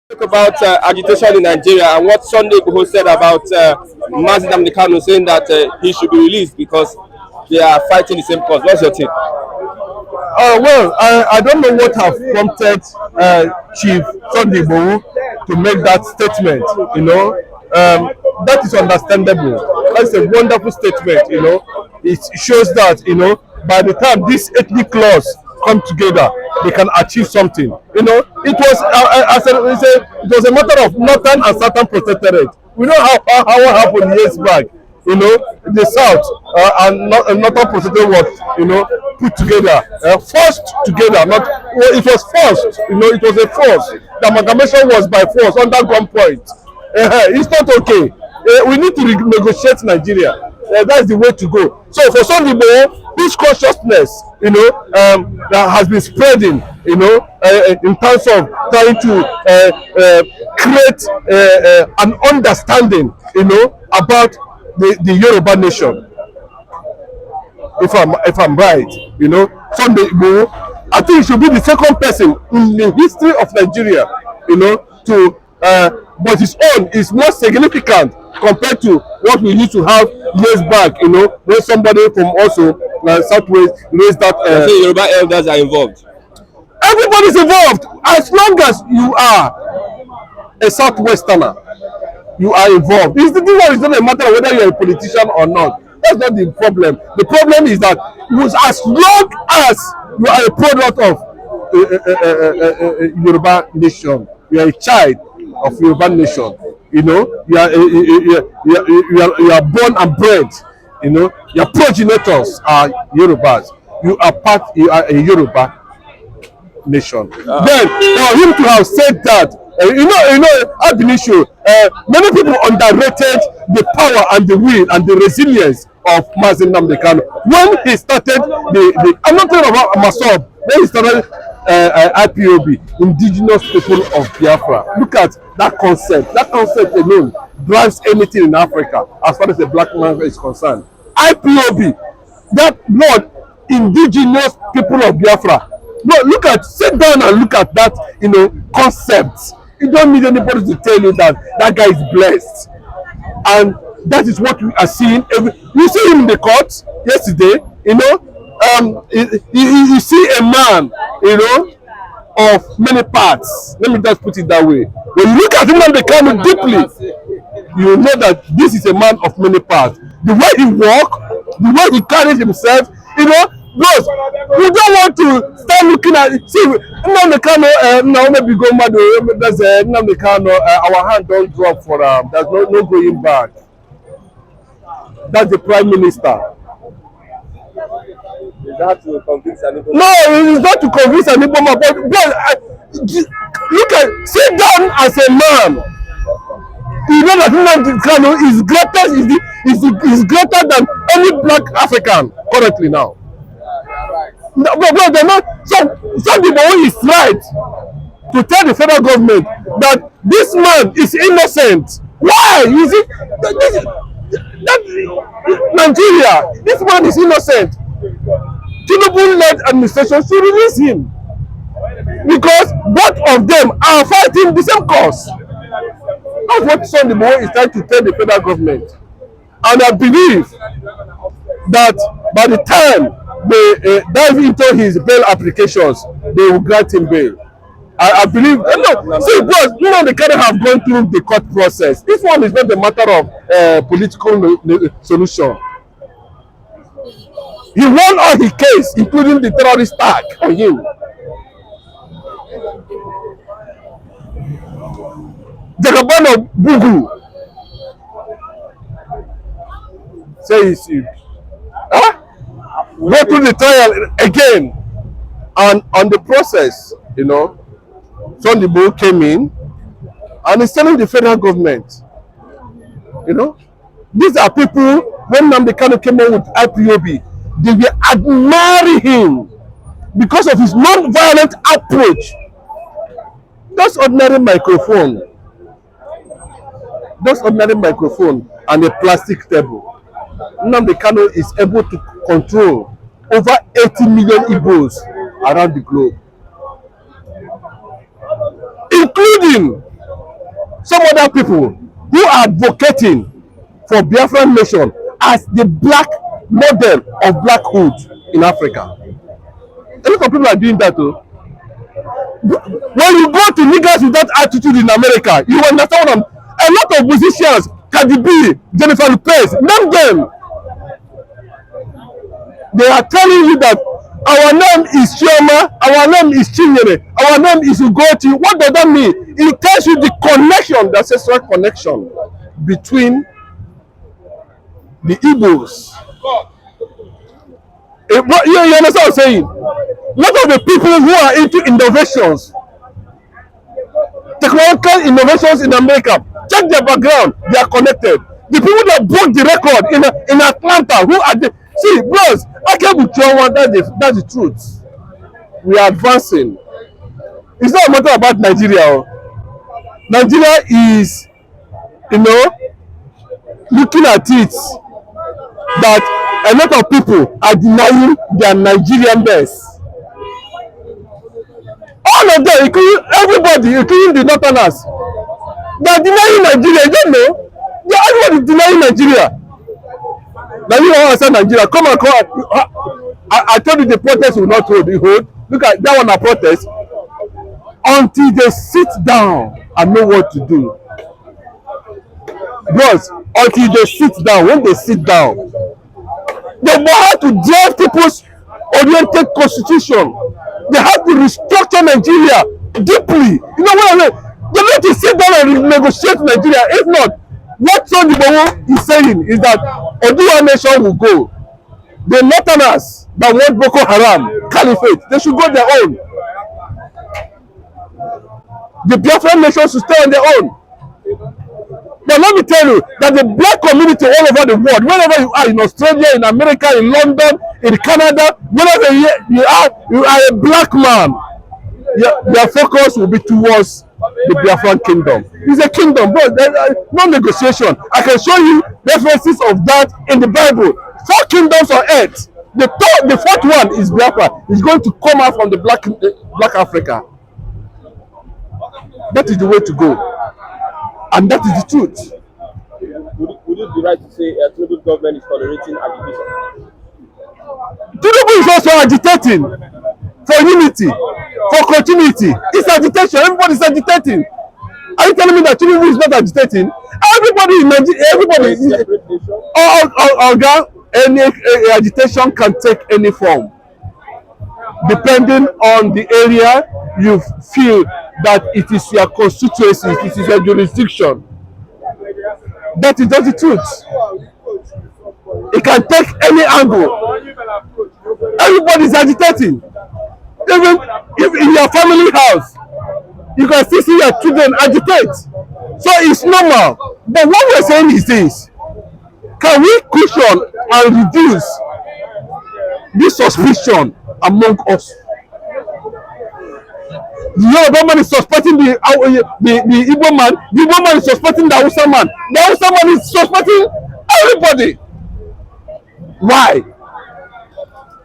Talk about agitation in Nigeria and what Sunday Igboho said about Nnamdi Kanu saying that he should be released because they are fighting the same cause. What's your take? I don't know what have prompted Chief Sunday Igboho to make that statement. That is understandable. That's a wonderful statement. It shows that by the time these ethnic laws come together, they can achieve something. It was a matter of northern and southern protectorate. We know how what happened years back. The south and northern protectorate was put together, forced together. It was forced. It was a force. The amalgamation was by force under gunpoint. It's not okay. We need to renegotiate Nigeria. That's the way to go. So for some people, this consciousness, that has been spreading, in terms of trying to create an understanding, about the Yoruba nation. If I'm right, Sunday Igboho, I think he should be the second person in the history of Nigeria, but his own is more significant compared to what we used to have years back, when somebody from also Southwest raised that. So Yoruba elders are involved. Everybody's involved. As long as you are a Southwesterner, you are involved. This one is not a matter of whether you're a politician or not. That's not the problem. The problem is that as long as you are a product of Yoruba nation, you are a child of Yoruba nation. You are born and bred. Your progenitors are Yorubas. You are a Yoruba nation. Then for him to have said that, I've been issue. Many people underrated the power and the will and the resilience of Nnamdi Kanu when he started I'm not talking about Masob. When he started IPOB, Indigenous People of Biafra. Look at that concept. That concept alone drives anything in Africa as far as the black man is concerned. IPOB, that word, Indigenous People of Biafra. No, sit down and look at that, concept. You don't need anybody to tell you that guy is blessed. And that is what we are seeing. You see him in the court yesterday, you see a man, of many parts. Let me just put it that way. When you look at Nnamdi Kanu deeply, you know that this is a man of many parts. The way he walks, the way he carries himself, those we don't want to start looking at. See, Nnamdi Kanu, now maybe go mad. There's Nnamdi Kanu. Our hand don't drop for there's no going back. That's the Prime Minister. Is that to convince anybody? No, it's not to convince anybody. But sit down as a man. You know that Nnamdi Kanu is greater than any black African currently now. But they're not. Some people is right to tell the federal government that this man is innocent. Why? Is it that Nigeria? This man is innocent. Tinubu-led administration should release him because both of them are fighting the same cause. That's what Sunday Igboho is trying to tell the federal government, and I believe that by the time they dive into his bail applications, they will grant him bail. I believe. See, because the Kanu have gone through the court process. This one is not a matter of political solution. He won all his case, including the terrorist attack on him. Jagabano Bugu says, go through the trial again, and on the process, Sunday Igboho came in and is telling the federal government, these are people. When Nnamdi Kanu came in with IPOB, they were admiring him because of his non-violent approach. Just ordinary microphone and a plastic table. Nnamdi Kanu is able to control over 80 million Igbos around the globe, including some other people who are advocating for Biafran nation as the black model of blackhood in Africa. A lot of people are doing that too. When you go to niggas with that attitude in America, you understand what I'm. A lot of musicians, Cardi B, Jennifer Lopez, name them. They are telling you that our name is Chioma, our name is Chinyere, our name is Ugochi. What does that mean? It tells you the connection, the ancestral connection between the Igbos. You understand what I'm saying? A lot of the people who are into innovations, technological innovations in America, check their background, they are connected. The people that broke the record in Atlanta, who are the see, bros, I can't be sure that's the truth. We are advancing. It's not a matter about Nigeria. Nigeria is, looking at it that a lot of people are denying their Nigerian best. All of them, including everybody, including the Northerners, they are denying Nigeria. You don't know? Everybody is denying Nigeria. Nigeria, I said Nigeria. Come on, come on. I told you the protest will not hold. Look at that one, a protest. Until they sit down and know what to do. Bros, until they sit down, when they sit down, they know how to drive people's oriented constitution. They have to restructure Nigeria deeply. You know what I mean? They need to sit down and negotiate Nigeria. If not, what Igboho is saying is that Oduwa nation will go. The Northerners that want Boko Haram caliphate, they should go their own. The Biafran nation should stay on their own. But let me tell you that the black community all over the world, wherever you are, in Australia, in America, in London, in Canada, wherever you are a black man, their focus will be towards the Biafran kingdom. It's a kingdom, bro. No negotiation. I can show you references of that in the Bible. 4 kingdoms on earth. The fourth one is Biafra. It's going to come out from the black Africa. That is the way to go. And that is the truth. Would it be right to say Tinubu's government is tolerating agitation? Tinubu is also agitating for unity, for continuity. It's agitation. Everybody is agitating. Are you telling me that Tinubu is not agitating? Everybody in Nigeria, any agitation can take any form, depending on the area you feel that it is your constituency, it is your jurisdiction. That is just the truth. It can take any angle. Everybody is agitating. Even if in your family house, you can still see your children agitate. So it's normal. But what we're saying is this: can we cushion and reduce this suspicion among us? The Yoruba man is suspecting the Igbo man. The Igbo man is suspecting the Hausa man. The Hausa man is suspecting everybody. Why?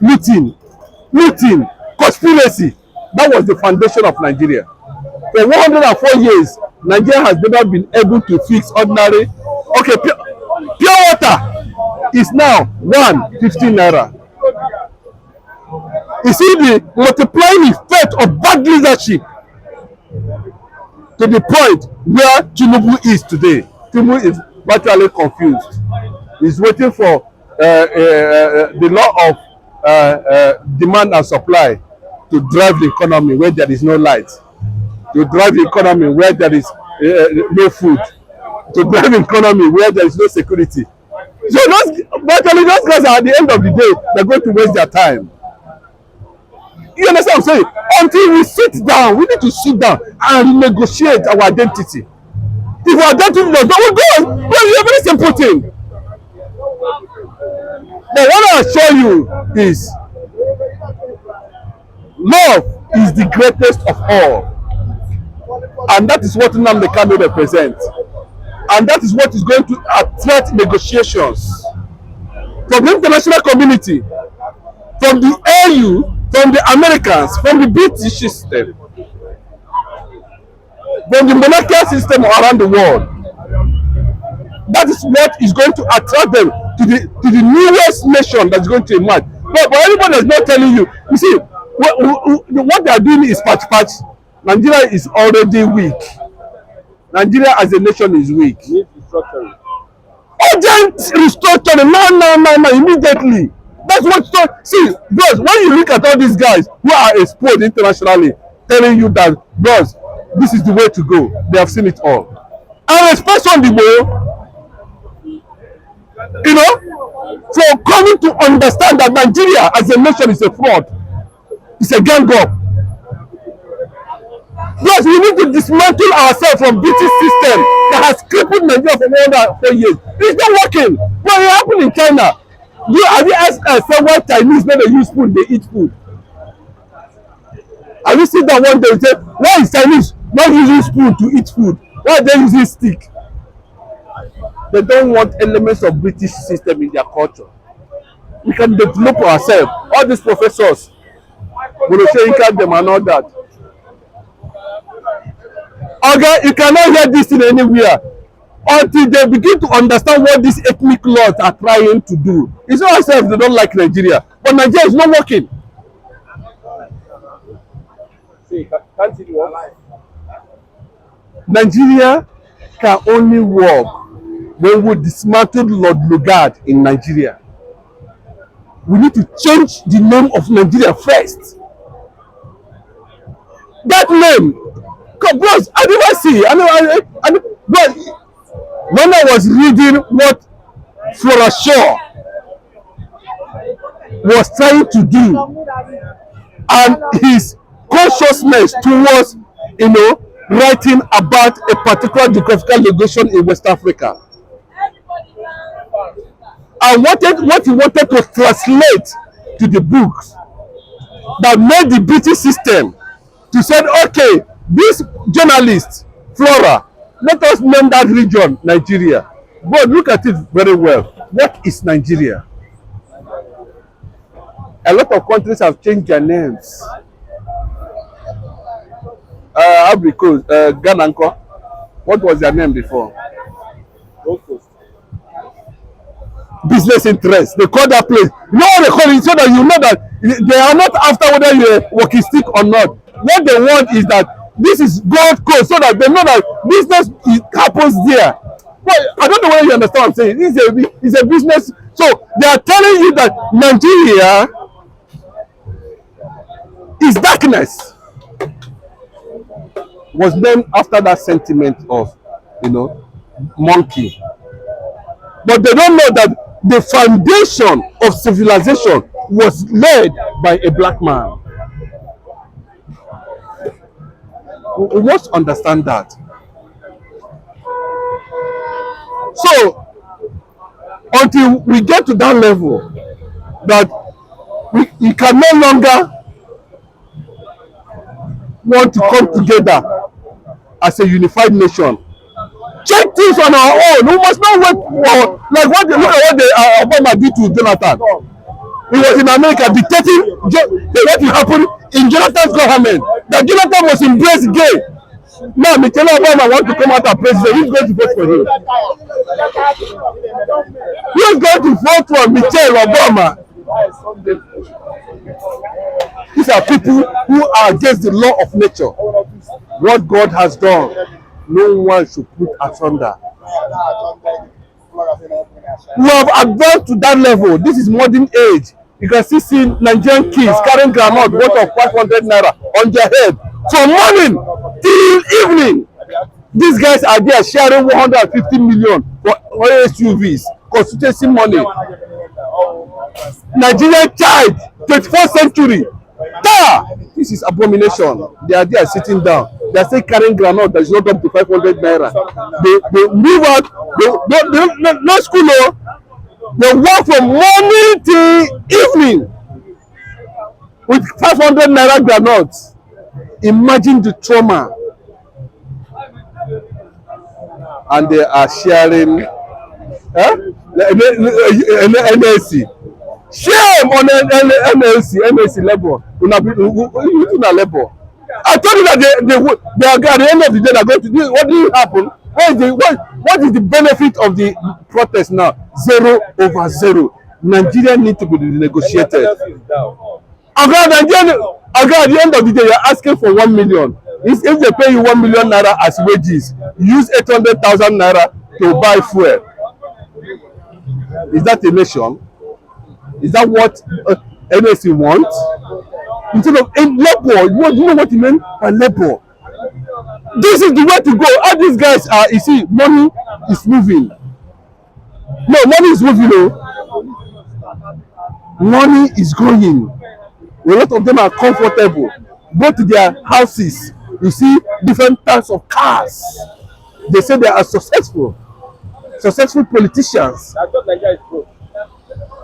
Looting, conspiracy. That was the foundation of Nigeria. For 104 years, Nigeria has never been able to fix ordinary. Okay, pure water is now 115 naira. You see the multiplying effect of bad leadership to the point where Tinubu is today. Tinubu is virtually confused. He's waiting for the law of demand and supply to drive the economy where there is no light, to drive the economy where there is no food, to drive the economy where there is no security. So those guys are at the end of the day, they're going to waste their time. You understand what I'm saying? Until we sit down, we need to sit down and negotiate our identity. If our identity does not, we'll go. Well, it's a very simple thing. But what I'll show you is love is the greatest of all. And that is what Nnamdi Kanu represents. And that is what is going to attract negotiations from the international community, from the AU, from the Americans, from the British system. from the monarchical system around the world. That is what is going to attract them to the newest nation that's going to emerge. But anybody is not telling you, you see, what they are doing is patch. Nigeria is already weak. Nigeria as a nation is weak. Urgent restructuring, no, immediately. That's what. See, bros, when you look at all these guys who are exposed internationally, telling you that, bros, this is the way to go. They have seen it all. And especially Igboho, you know, for coming to understand that Nigeria as a nation is a fraud. It's a gang up. Plus, we need to dismantle ourselves from British system that has crippled Nigeria for more than 4 years. It's not working. What happened in China? Have you asked why Chinese, when they use food, they eat food? Have you seen that one day and say, why is Chinese not using spoon to eat food? Why are they using stick? They don't want elements of British system in their culture. We can develop ourselves. All these professors, Moloshenka, them and all that. Okay, you cannot hear this thing anywhere until they begin to understand what these ethnic laws are trying to do. It's not as if they don't like Nigeria, but Nigeria is not working. Nigeria can only work when we dismantle Lord Lugard in Nigeria. We need to change the name of Nigeria first. That name, bros, I never see. But when I was reading what Flourish was trying to do and his consciousness towards, writing about a particular geographical location in West Africa, and what he wanted to translate to the books that made the British system to say, okay, this journalist, Flora, let us name that region Nigeria. But look at it very well. What is Nigeria? A lot of countries have changed their names. Ghana, what was their name before? Business interest. They call that place. You know what they call it, so that you know that they are not after whether you're a walking stick or not. What they want is that this is Gold Coast, so that they know that business happens there. But I don't know whether you understand what I'm saying. It's a business. So they are telling you that Nigeria is darkness. Was named after that sentiment of, monkey. But they don't know that the foundation of civilization was laid by a black man. We must understand that. So, until we get to that level, that we can no longer want to come together as a unified nation. Check things on our own. We must not wait for, like, look at what Obama did to Jonathan. He was in America dictating what will happen in Jonathan's government. That Jonathan was embraced gay. Now, Michelle Obama wants to come out as president. Who's going to vote for him? Who's going to vote for Michelle Obama? These are people who are against the law of nature. What God has done, no one should put asunder. We have advanced to that level. This is modern age. You can see Nigerian kids carrying groundnut worth of 500 naira on their head from morning till evening. These guys are there sharing 150 million for SUVs, constituency money. Nigerian child, 21st century. This is abomination. They are there sitting down. They are still carrying groundnut that is not up to 500 naira. They move out. They no school. No. They work from morning till evening with 500 naira groundnuts. Imagine the trauma. And they are sharing NLC. Shame on NLC level. Una labor. I told you that they are at the end of the day they're going to do. What did happen? What is the benefit of the protest now? 0/0. Nigeria need to be negotiated. Nigeria, at the end of the day, you're asking for 1 million. If they pay you 1 million naira as wages, use 800,000 naira to buy fuel. Is that a nation? Is that what NSC wants? Instead of labor, you know what you mean by labor? This is the way to go. All these guys are, you see, money is moving. No, money is moving. No. Money is growing. A lot of them are comfortable. Go to their houses. You see different types of cars. They say they are successful politicians. I thought Nigeria is broke.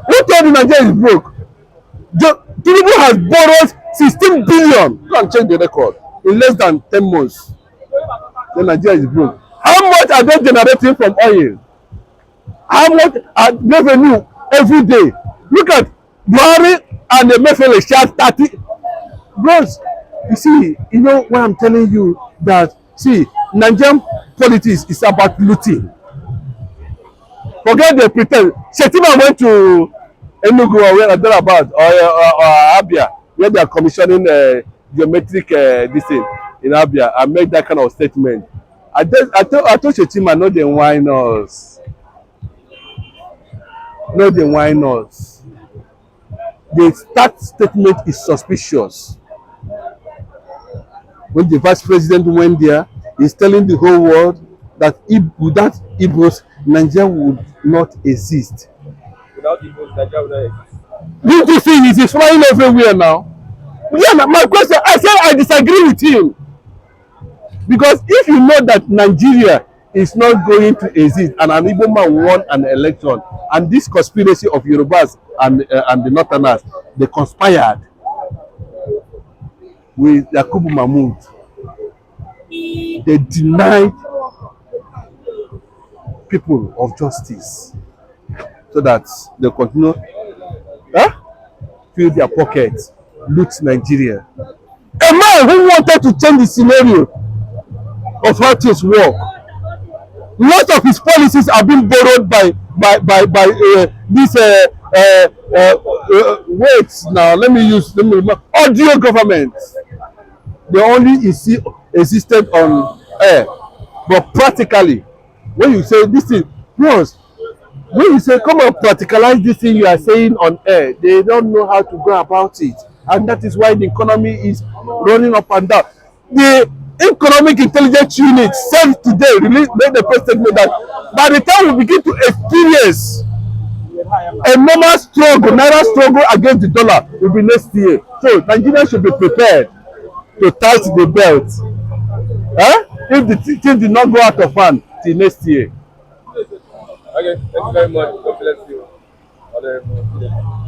Who told you Nigeria is broke? Tinubu has borrowed 16 billion. Go and check the record. In less than 10 months. Then Nigeria is broke. How much are they generating from oil? How much are revenue every day? Look at Buhari and the Mefele share 30. Bros, you see, you know why I'm telling you that, see, Nigerian politics is about looting. Forget the pretend. Shetima went to Enugu or where they're about, or Abia, where they are commissioning geometric this thing in Abia, and make that kind of statement. I told Shetima, no, they whine us. No, they whine us. That statement is suspicious. When the vice president went there, he's telling the whole world that without Igbos, Nigeria would not exist. Without Igboho, Nigeria would not exist. You see, it is flying everywhere now. Yeah, my question, I said I disagree with him. Because if you know that Nigeria is not going to exist and an Igbo man won an election, and this conspiracy of Yorubas and the Northerners, they conspired with Yakubu Mahmoud. They denied people of justice so that they continue fill their pockets, loot Nigeria. A man who wanted to change the scenario of how things work. Lot of his policies are being borrowed by this wait now, let me remember, audio government. They only existed on air, but practically, when you say this thing, bros, when you say come and practicalize this thing you are saying on air, they don't know how to go about it, and that is why the economy is running up and down. The Economic Intelligence Unit said today, made the press statement that by the time we begin to experience a normal struggle, naira struggle against the dollar, will be next year. So Nigeria should be prepared to tighten the belt. If the thing did not go out of hand till next year. Okay, thank you very much. God bless you.